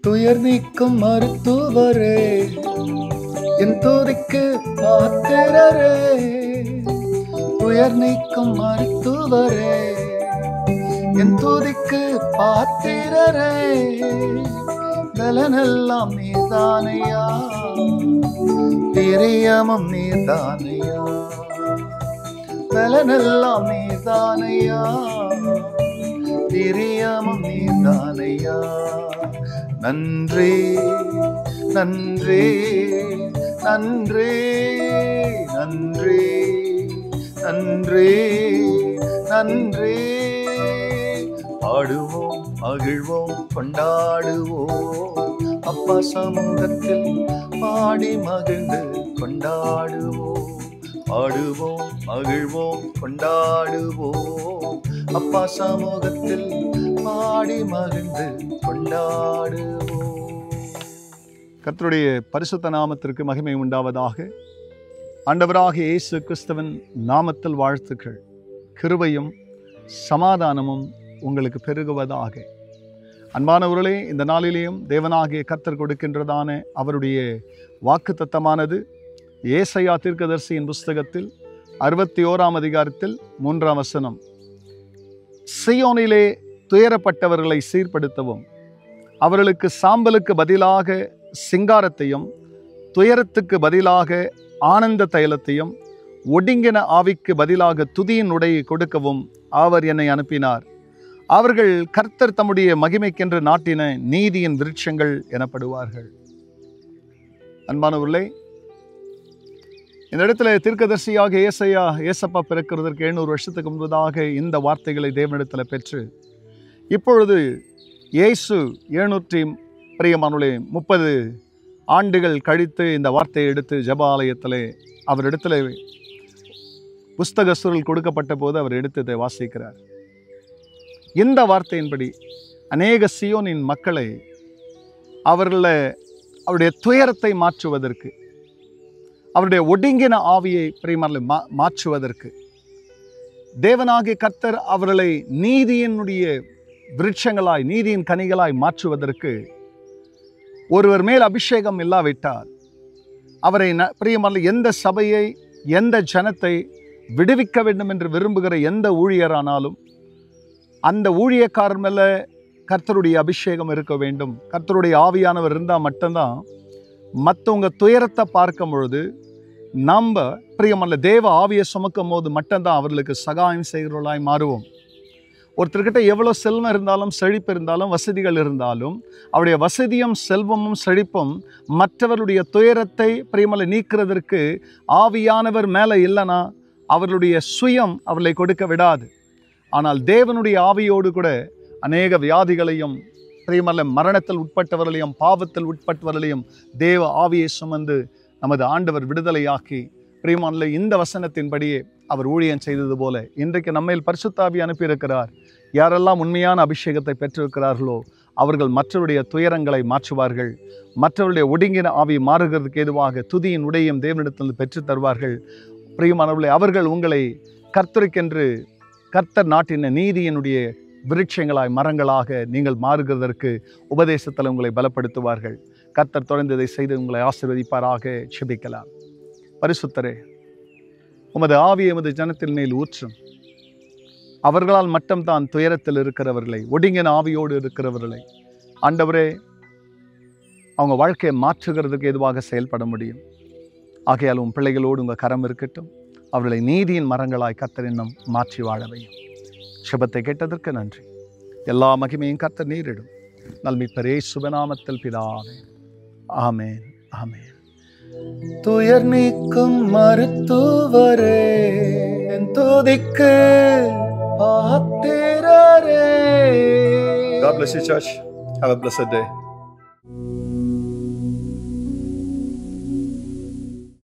துயர் நீக்கும் மருத்துவரே, என் துதிக்கு பாத்திரரே. துயர் நீக்கும் மருத்துவரே, என் துதிக்கு பாத்திரரே. பலனெல்லாம் நீதானையா, பிரியமும் நீதானையா. பலனெல்லாம் நீதானையா, பிரியமும் நீதானையா. நன்றி நன்றி நன்றி நன்றி நன்றி நன்றி. பாடுவோம், மகிழ்வோம், கொண்டாடுவோம். அப்பா சமூகத்தில் பாடி மகிழ்ந்து கொண்டாடுவோம். பாடுவோம், மகிழ்வோம், கொண்டாடுவோம். அப்பா சமூகத்தில் பாடி மகிழ்ந்து கொண்டாடுவோம். கர்த்தருடைய பரிசுத்த நாமத்திற்கு மகிமை உண்டாவதாக. ஆண்டவராகிய இயேசு கிறிஸ்துவின் நாமத்தில் வாழ்த்துக்கள். கிருபையும் சமாதானமும் உங்களுக்கு பெருகுவதாக. அன்பானவர்களே, இந்த நாளிலேயும் தேவனாகிய கர்த்தர் கொடுக்கின்றதான அவருடைய வாக்குத்தத்தமானது ஏசாயா தீர்க்கதரிசியின் புஸ்தகத்தில் 61ஆம் அதிகாரத்தில் 3ஆம் வசனம். சீயோனிலே துயரப்பட்டவர்களை சீர்படுத்தவும், அவர்களுக்கு சாம்பலுக்கு பதிலாக சிங்காரத்தையும், துயரத்துக்கு பதிலாக ஆனந்த தைலத்தையும், ஒடுங்கின ஆவிக்கு பதிலாக துதியின் உடையை கொடுக்கவும் அவர் என்னை அனுப்பினார். அவர்கள் கர்த்தர் தம்முடைய மகிமைக்கென்று நாட்டின நீதியின் விருட்சங்கள் எனப்படுவார்கள். அன்பானவர்களே, இந்த இடத்துல தீர்க்கதரிசியாக ஏசப்பா பிறக்கிறதற்கு 700 வருஷத்துக்கு முன்பதாக இந்த வார்த்தைகளை தேவனிடத்தில் பெற்று, இப்பொழுது இயேசு 730 ஆண்டுகள் கழித்து இந்த வார்த்தையை எடுத்து ஜெப ஆலயத்தில் அவரிடத்தில் புஸ்தக சுருள் கொடுக்கப்பட்ட போது அவர் எடுத்து இதை வாசிக்கிறார். இந்த வார்த்தையின்படி அநேக சீயோனின் மக்களை அவருடைய துயரத்தை மாற்றுவதற்கு, அவருடைய ஒடுங்கின ஆவியை பிரியமானவர்களே மாற்றுவதற்கு, தேவனாகிய கர்த்தர் அவர்களை நீதியினுடைய விருட்சங்களாய், நீதியின் கனிகளாய் மாற்றுவதற்கு ஒருவர் மேல் அபிஷேகம் இல்லாவிட்டால் அவரை பிரியமானவர்களே எந்த சபையை, எந்த ஜனத்தை விடுவிக்க வேண்டும் என்று விரும்புகிற எந்த ஊழியரானாலும் அந்த ஊழியக்காரர் மேல கர்த்தருடைய அபிஷேகம் இருக்க வேண்டும். கர்த்தருடைய ஆவியானவர் இருந்தால் மட்டும்தான் மற்றவங்க துயரத்தை பார்க்கும் பொழுது நம்ம பிரியமல்ல தேவ ஆவியை சுமக்கும் போது மட்டும்தான் அவர்களுக்கு சகாயம் செய்கிறவர்களாய் மாறுவோம். ஒருத்தர்கிட்ட எவ்வளோ செல்வம் இருந்தாலும், செழிப்பு இருந்தாலும், வசதிகள் இருந்தாலும், அவருடைய வசதியும் செல்வமும் செழிப்பும் மற்றவருடைய துயரத்தை பிரியமல்ல நீக்கிறதற்கு ஆவியானவர் மேலே இல்லைன்னா அவர்களுடைய சுயம் அவர்களை கொடுக்க விடாது. ஆனால் தேவனுடைய ஆவியோடு கூட அநேக வியாதிகளையும், பிரியமல்ல மரணத்தில் உட்பட்டவர்களையும், பாவத்தில் உட்பட்டவர்களையும் தேவ ஆவியை சுமந்து நமது ஆண்டவர் விடுதலையாக்கி, பிரியமல்ல இந்த வசனத்தின்படியே அவர் ஊழியம் செய்தது போல இன்றைக்கு நம்மையில் பரிசுத்த ஆவி அனுப்பியிருக்கிறார். யாரெல்லாம் உண்மையான அபிஷேகத்தை பெற்றிருக்கிறார்களோ அவர்கள் மற்றவருடைய துயரங்களை மாற்றுவார்கள். மற்றவருடைய ஒடுங்கின ஆவி மாறுகிறதுக்கு ஏதுவாக துதியின் உடையும் தேவனிடத்தில் பெற்று தருவார்கள். பிரியமானவர்களே, அவர்கள் உங்களை கர்த்தருக்கென்று கர்த்தர் நாட்டின நீதியினுடைய விருட்சங்களாய், மரங்களாக நீங்கள் மாறுகிறதற்கு உபதேசத்தில் உங்களை பலப்படுத்துவார்கள். கர்த்தர் தொடர்ந்து இதை செய்து உங்களை ஆசீர்வதிப்பாராக. செபிக்கலாம். பரிசுத்தரே, உமது ஆவியை உமது ஜனத்தின் மேல் ஊற்றும். அவர்களால் மட்டும்தான் துயரத்தில் இருக்கிறவர்களை, ஒடுங்கின ஆவியோடு இருக்கிறவர்களை ஆண்டவரே அவங்க வாழ்க்கையை மாற்றுகிறதுக்கு எதுவாக செயல்பட முடியும். ஆகையால் உன் பிள்ளைகளோடு உங்கள் கரம் இருக்கட்டும். அவர்களை நீதியின் மரங்களாய் கர்த்தர் இன்னும் மாற்றி வாழவையும். சுபத்தை கேட்டதற்கு நன்றி. எல்லா மகிமையும் கர்த்தர் நீரிடும். நல்மீட்பர் இயேசுவின் நாமத்தில் பிதாவே, ஆமென், ஆமென். துயர் நீக்கும் மருத்துவரே, என் துதிக்கு பாத்திரரே. God bless you, church. Have a blessed day.